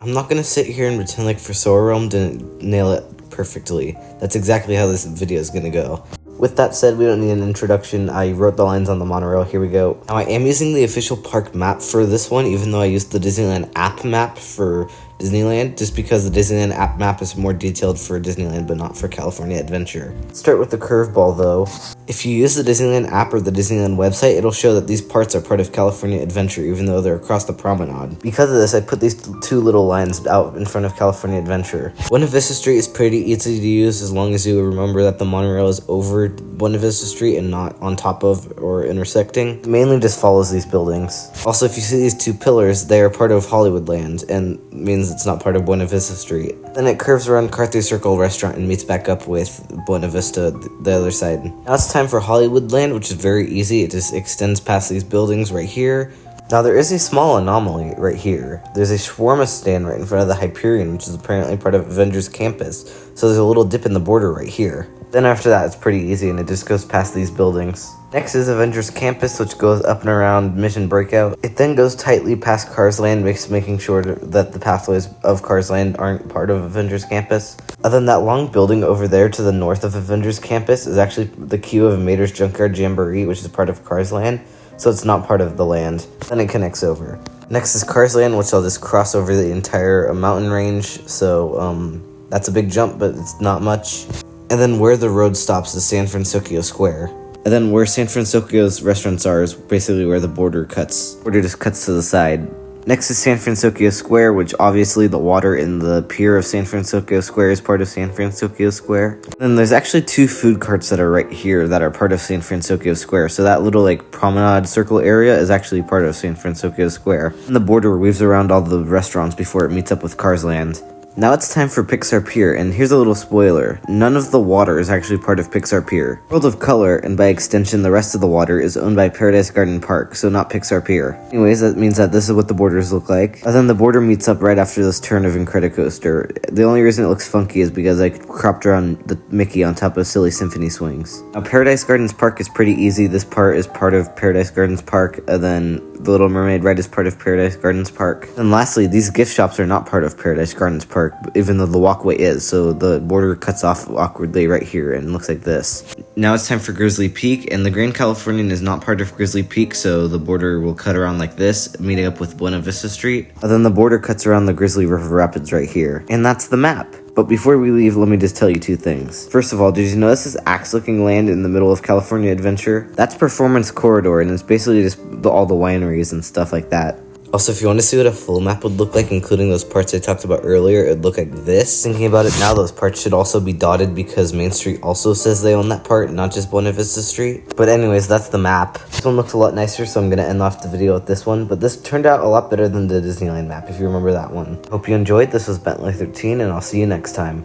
I'm not gonna sit here and pretend like Fusora Realm didn't nail it perfectly. That's exactly how this video is gonna go. With that said, we don't need an introduction. I wrote the lines on the monorail. Here we go. Now, I am using the official park map for this one, even though I used the Disneyland app map for Disneyland, just because the Disneyland app map is more detailed for Disneyland, but not for California Adventure. Let's start with the curveball, though. If you use the Disneyland app or the Disneyland website, it'll show that these parts are part of California Adventure, even though they're across the promenade. Because of this, I put these two little lines out in front of California Adventure. Buena Vista Street is pretty easy to use as long as you remember that the monorail is over Buena Vista Street and not on top of or intersecting. It mainly just follows these buildings. Also, if you see these two pillars, they are part of Hollywoodland and means it's not part of Buena Vista Street. Then it curves around Carthay Circle Restaurant and meets back up with Buena Vista, the other side. Now it's time for Hollywoodland, which is very easy. It just extends past these buildings right here. Now there is a small anomaly right here. There's a shawarma stand right in front of the Hyperion, which is apparently part of Avengers Campus. So there's a little dip in the border right here. Then after that, it's pretty easy and it just goes past these buildings. Next is Avengers Campus, which goes up and around Mission Breakout. It then goes tightly past Cars Land, making sure that the pathways of Cars Land aren't part of Avengers Campus. Other than that long building over there to the north of Avengers Campus is actually the queue of Mater's Junkyard Jamboree, which is part of Cars Land, so it's not part of the land. Then it connects over. Next is Cars Land, which I'll just cross over the entire mountain range, so that's a big jump, but it's not much. And then where the road stops is San Francisco Square. And then where San Francisco's restaurants are is basically where the border cuts. Border just cuts to the side. Next is San Francisco Square, which obviously the water in the pier of San Francisco Square is part of San Francisco Square. And then there's actually two food carts that are right here that are part of San Francisco Square. So that little promenade circle area is actually part of San Francisco Square. And the border weaves around all the restaurants before it meets up with Cars Land. Now it's time for Pixar Pier, and here's a little spoiler. None of the water is actually part of Pixar Pier. World of Color, and by extension the rest of the water, is owned by Paradise Garden Park, so not Pixar Pier. Anyways, that means that this is what the borders look like. And then the border meets up right after this turn of Incredicoaster. The only reason it looks funky is because I cropped around the Mickey on top of Silly Symphony Swings. Now Paradise Gardens Park is pretty easy. This part is part of Paradise Gardens Park, and then the Little Mermaid ride is part of Paradise Gardens Park. And lastly, these gift shops are not part of Paradise Gardens Park, even though the walkway is, so the border cuts off awkwardly right here and looks like this. Now it's time for Grizzly Peak, and the Grand Californian is not part of Grizzly Peak, so the border will cut around like this, meeting up with Buena Vista Street. And then the border cuts around the Grizzly River Rapids right here. And that's the map. But before we leave, let me just tell you two things. First of all, did you notice this axe-looking land in the middle of California Adventure? That's Performance Corridor, and it's basically just all the wineries and stuff like that. Also, if you want to see what a full map would look like, including those parts I talked about earlier, it would look like this. Thinking about it now, those parts should also be dotted because Main Street also says they own that part, not just Buena Vista Street. But anyways, that's the map. This one looks a lot nicer, so I'm going to end off the video with this one. But this turned out a lot better than the Disneyland map, if you remember that one. Hope you enjoyed. This was Bentley13, and I'll see you next time.